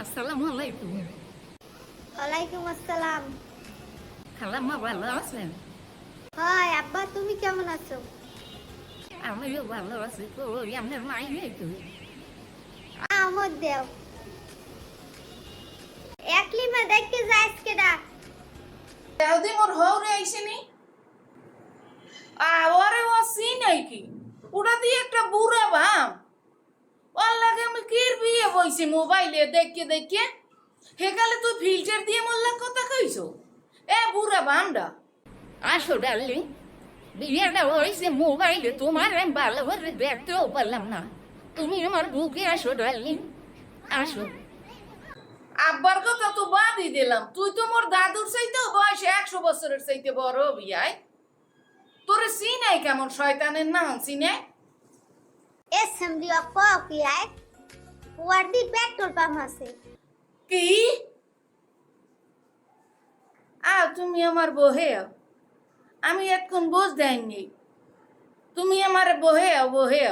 আসসালামু আলাইকুম। ওয়ালাইকুম আসসালাম। খালাম্মা ভালো আছেন? হয় আব্বা, তুমি কেমন আছো? আমিও ভালো আছি। কই আপনার মাইরে কই? আমদ দেও একলিমা দেখতে যাইস কেডা? এতদিন ওর হৌরে আইসেনি ওরে ও সি নাই কি ওটা দিয়ে একটা বুড়া ভাম ওর লাগে আমি কির বিয়ে বইছি মোবাইলে দেখে দেখে হেকালে তুই ফিল্টার দিয়ে মোল্লা কথা কইছো এ বুড়া ভামডা আসো ডার্লিং, বিয়েটা হয়েছে মোবাইলে, তোমার আমি ভালো করে দেখতেও পারলাম না। তুমি আমার বুকে আসো ডার্লিং, আসো। আব্বার কথা তো বাদই দিলাম, তুই তো মোর দাদুর চাইতেও বয়সে 100 বছরের চাইতে বড় বিয়াই। তোরে সিনাই কেমন শয়তানের নাম সিনে এসএমডি অপা কি আই ওয়ার্ডি পেট্রোল পাম্প আছে। কি তুমি আমার বহে আমি এতক্ষণ বোঝ দেয়নি, তুমি আমার বহে বহে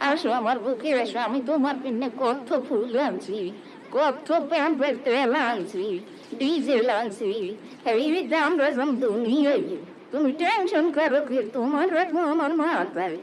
আসো আমার বুকে আসো, আমি তোমার জন্য কত ফুল আনছি, কত প্যাম্পের তেল আনছি, ডিজেল আনছি, এই দাম রাজম দুনিয়ায়। তুমি টেনশন করো কি, তোমার রাখবো আমার মাথায়।